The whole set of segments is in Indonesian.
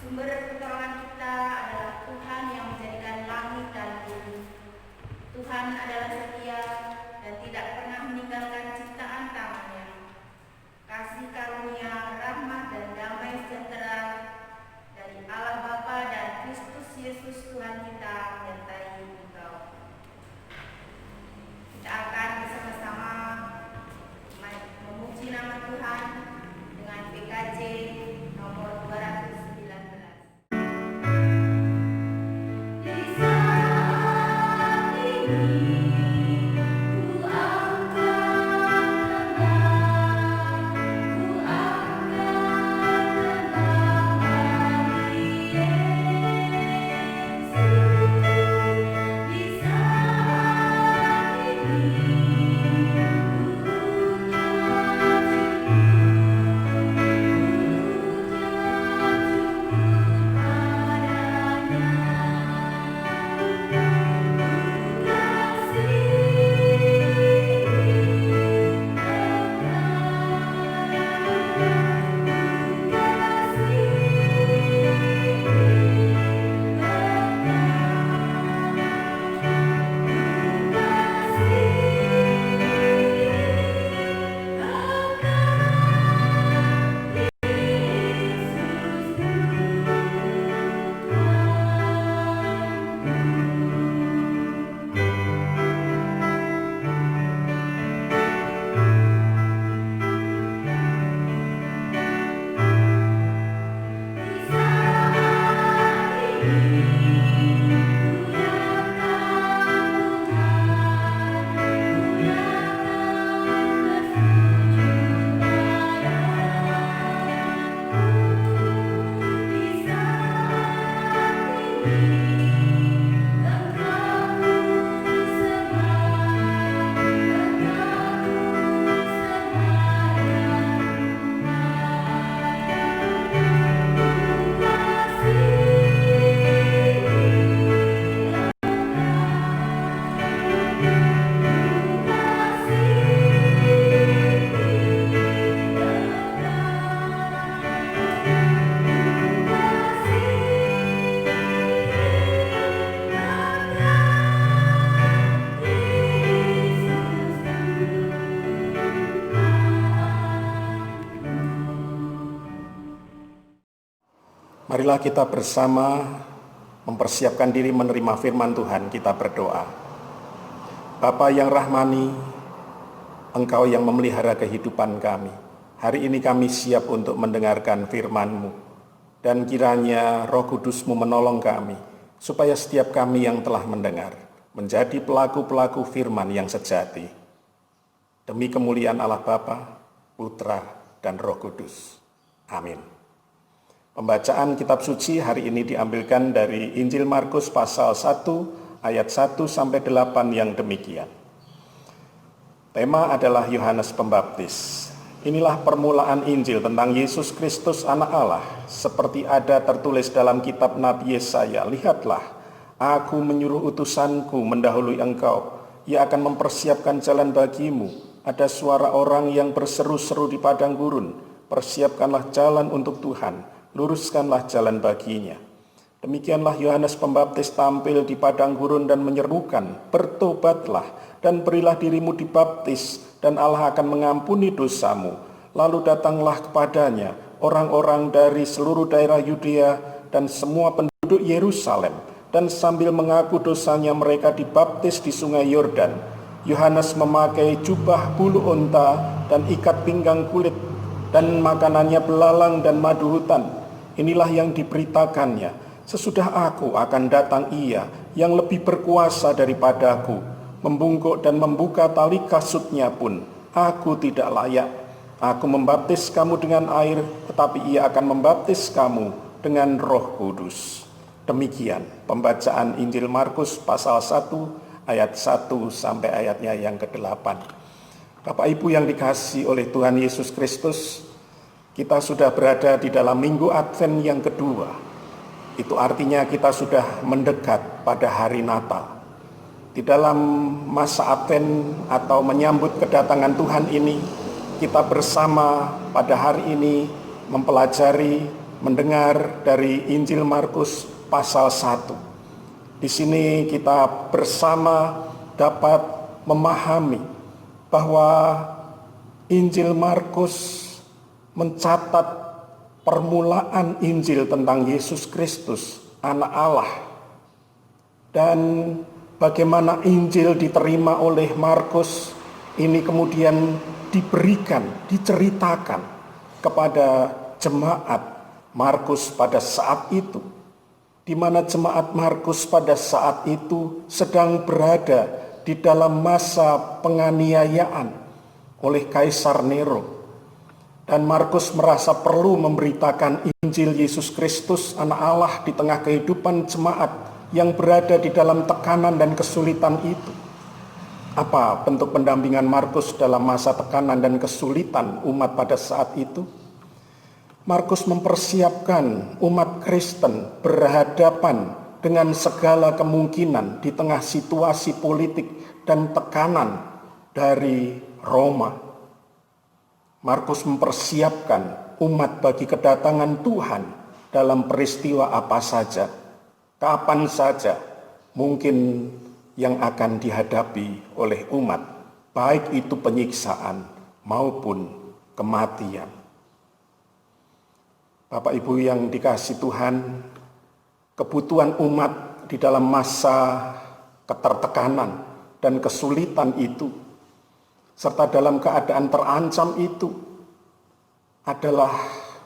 Sumber pertolongan kita adalah Tuhan yang menjadikan langit dan bumi. Tuhan adalah setia dan tidak pernah meninggalkan ciptaan tangannya. Kasih karunia, rahmat dan damai sejahtera dari Allah Bapa dan Kristus Yesus Tuhan kita menyertai engkau. Kita akan bersama-sama memuji nama Tuhan dengan PKJ nomor 219. Marilah kita bersama mempersiapkan diri menerima firman Tuhan. Kita berdoa. Bapa yang rahmani, Engkau yang memelihara kehidupan kami. Hari ini kami siap untuk mendengarkan firman-Mu. Dan kiranya Roh Kudus-Mu menolong kami, supaya setiap kami yang telah mendengar menjadi pelaku-pelaku firman yang sejati. Demi kemuliaan Allah Bapa, Putra, dan Roh Kudus. Amin. Pembacaan kitab suci hari ini diambilkan dari Injil Markus pasal 1 ayat 1 sampai 8 yang demikian. Tema adalah Yohanes Pembaptis. Inilah permulaan Injil tentang Yesus Kristus anak Allah, seperti ada tertulis dalam kitab Nabi Yesaya. Lihatlah, aku menyuruh utusanku mendahului engkau, ia akan mempersiapkan jalan bagimu. Ada suara orang yang berseru-seru di padang gurun, persiapkanlah jalan untuk Tuhan, luruskanlah jalan baginya. Demikianlah Yohanes Pembaptis tampil di padang gurun dan menyerukan, bertobatlah dan berilah dirimu dibaptis, dan Allah akan mengampuni dosamu. Lalu datanglah kepadanya orang-orang dari seluruh daerah Yudea dan semua penduduk Yerusalem, dan sambil mengaku dosanya mereka dibaptis di sungai Yordan. Yohanes memakai jubah bulu unta dan ikat pinggang kulit, dan makanannya belalang dan madu hutan. Inilah yang diberitakannya, sesudah aku akan datang ia yang lebih berkuasa daripadaku, membungkuk dan membuka tali kasutnya pun aku tidak layak. Aku membaptis kamu dengan air, tetapi ia akan membaptis kamu dengan Roh Kudus. Demikian pembacaan Injil Markus pasal 1 ayat 1 sampai ayatnya yang ke-8. Bapak Ibu yang dikasihi oleh Tuhan Yesus Kristus, kita sudah berada di dalam minggu Advent yang kedua. Itu artinya kita sudah mendekat pada hari Natal. Di dalam masa Advent atau menyambut kedatangan Tuhan ini, kita bersama pada hari ini mempelajari, mendengar dari Injil Markus pasal 1. Di sini kita bersama dapat memahami bahwa Injil Markus mencatat permulaan Injil tentang Yesus Kristus, Anak Allah, dan bagaimana Injil diterima oleh Markus ini kemudian diceritakan kepada jemaat Markus pada saat itu, di mana jemaat Markus pada saat itu sedang berada di dalam masa penganiayaan oleh Kaisar Nero. Dan Markus merasa perlu memberitakan Injil Yesus Kristus, Anak Allah, di tengah kehidupan jemaat yang berada di dalam tekanan dan kesulitan itu. Apa bentuk pendampingan Markus dalam masa tekanan dan kesulitan umat pada saat itu? Markus mempersiapkan umat Kristen berhadapan dengan segala kemungkinan di tengah situasi politik dan tekanan dari Roma. Markus mempersiapkan umat bagi kedatangan Tuhan dalam peristiwa apa saja, kapan saja mungkin yang akan dihadapi oleh umat, baik itu penyiksaan maupun kematian. Bapak Ibu yang dikasihi Tuhan, kebutuhan umat di dalam masa ketertekanan dan kesulitan itu, serta dalam keadaan terancam itu, adalah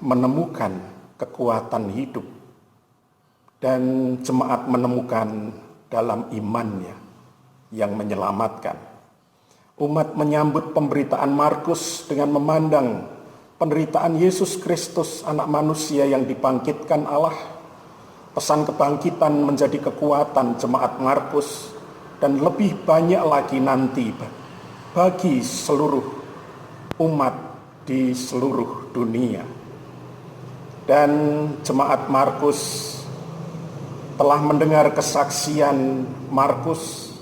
menemukan kekuatan hidup. Dan jemaat menemukan dalam imannya yang menyelamatkan. Umat menyambut pemberitaan Markus dengan memandang penderitaan Yesus Kristus, Anak Manusia yang dibangkitkan Allah. Pesan kebangkitan menjadi kekuatan jemaat Markus, dan lebih banyak lagi nanti bagi seluruh umat di seluruh dunia. Dan jemaat Markus telah mendengar kesaksian Markus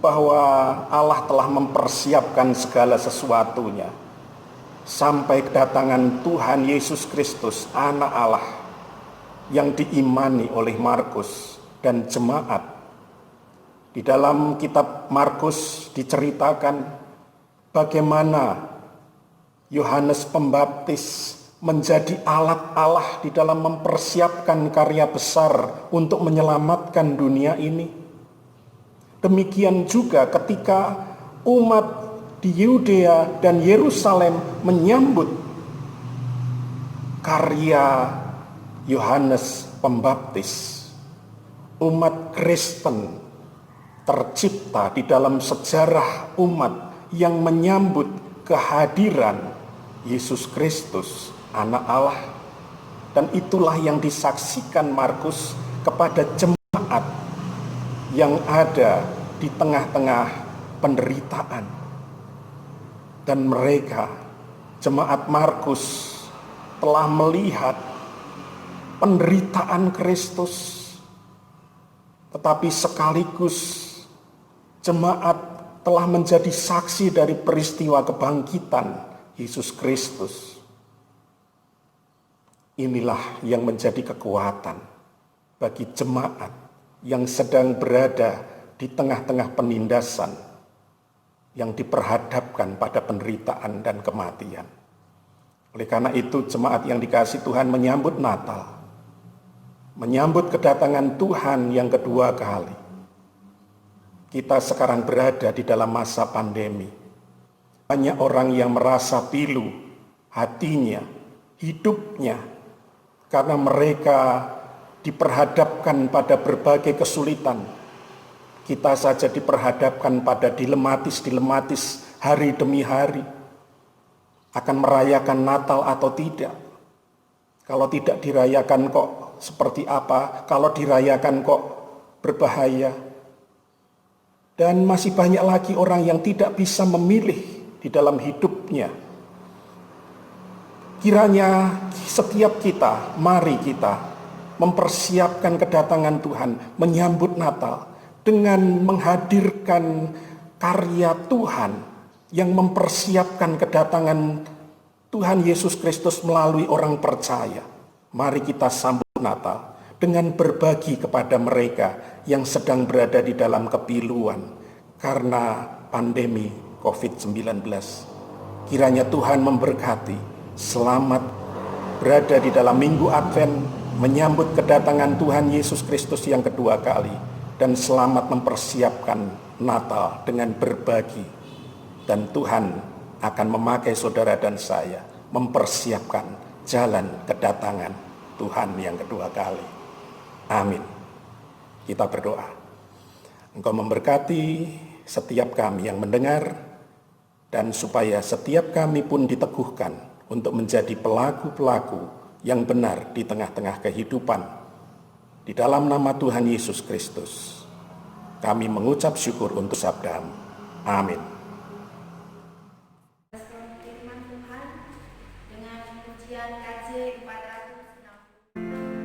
bahwa Allah telah mempersiapkan segala sesuatunya sampai kedatangan Tuhan Yesus Kristus, Anak Allah, yang diimani oleh Markus dan jemaat. Di dalam kitab Markus diceritakan bagaimana Yohanes Pembaptis menjadi alat Allah di dalam mempersiapkan karya besar untuk menyelamatkan dunia ini. Demikian juga ketika umat di Yudea dan Yerusalem menyambut karya Yohanes Pembaptis. Umat Kristen tercipta di dalam sejarah umat yang menyambut kehadiran Yesus Kristus, Anak Allah. Dan itulah yang disaksikan Markus kepada jemaat yang ada di tengah-tengah penderitaan. Dan mereka, jemaat Markus, telah melihat penderitaan Kristus, tetapi sekaligus jemaat telah menjadi saksi dari peristiwa kebangkitan Yesus Kristus. Inilah yang menjadi kekuatan bagi jemaat yang sedang berada di tengah-tengah penindasan, yang diperhadapkan pada penderitaan dan kematian. Oleh karena itu, jemaat yang dikasihi Tuhan menyambut Natal, menyambut kedatangan Tuhan yang kedua kali. Kita sekarang berada di dalam masa pandemi. Banyak orang yang merasa pilu hatinya, hidupnya, karena mereka diperhadapkan pada berbagai kesulitan. Kita saja diperhadapkan pada dilematis hari demi hari. Akan merayakan Natal atau tidak? Kalau tidak dirayakan kok seperti apa? Kalau dirayakan kok berbahaya? Dan masih banyak lagi orang yang tidak bisa memilih di dalam hidupnya. Kiranya setiap kita, mari kita mempersiapkan kedatangan Tuhan, menyambut Natal dengan menghadirkan karya Tuhan yang mempersiapkan kedatangan Tuhan Yesus Kristus melalui orang percaya. Mari kita sambut Natal dengan berbagi kepada mereka yang sedang berada di dalam kepiluan karena pandemi COVID-19. Kiranya Tuhan memberkati. Selamat berada di dalam Minggu Advent, menyambut kedatangan Tuhan Yesus Kristus yang kedua kali, dan selamat mempersiapkan Natal dengan berbagi. Dan Tuhan akan memakai saudara dan saya mempersiapkan jalan kedatangan Tuhan yang kedua kali. Amin. Kita berdoa. Engkau memberkati setiap kami yang mendengar, dan supaya setiap kami pun diteguhkan untuk menjadi pelaku-pelaku yang benar di tengah-tengah kehidupan. Di dalam nama Tuhan Yesus Kristus, kami mengucap syukur untuk sabda-Mu. Amin. Firman Tuhan dengan pujian KJ 460.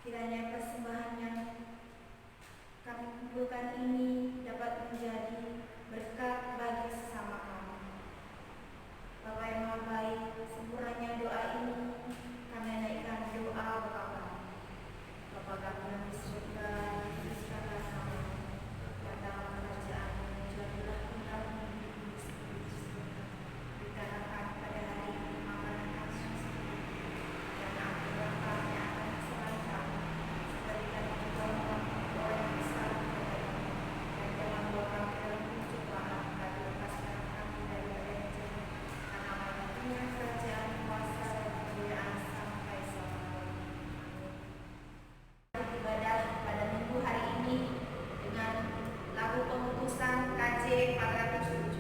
Kiranya persembahan yang kami kumpulkan ini dapat menjadi berkat bagi sesama kami. Bapa yang Maha Baik, sempurnanya doa ini kami naikkan doa Bapa. Bapa kami yang di surga, dikuduskanlah namamu, datanglah kerajaanmu, jadilah kehendakmu di bumi seperti di surga. Berikanlah kami pada hari ini makanan kami secukupnya, dan ampunilah kami akan kesalahan kami, seperti kami juga mengampuni orang yang bersalah kepada kami. Dan jangan bawa kami dalam pencobaan, tapi lepaskanlah kami daripada yang jahat. Karena Engkau kerajaan, kuasa, dan kemuliaan sampai selama-lamanya. Amin. Ibadah pada minggu hari ini dengan lagu pengutusan KJ 407.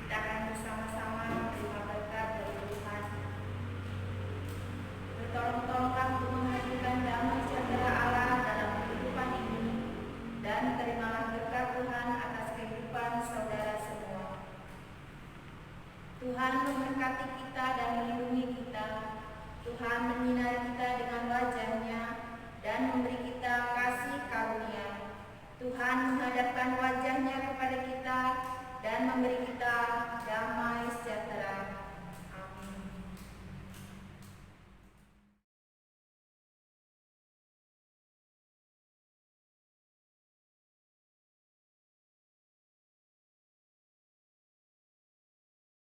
Kita akan bersama-sama menerima berkat dari Tuhan. Bertolong-tolonglah untuk menghadirkan damai sejahtera Allah dalam kehidupan ini, dan terimalah berkat Tuhan atas kehidupan saudara semua. Tuhan memberkati kita dan melindungi kita. Tuhan menyinari kita dengan wajah-Nya dan memberi kita kasih karunia. Tuhan menghadapkan wajah-Nya kepada kita dan memberi kita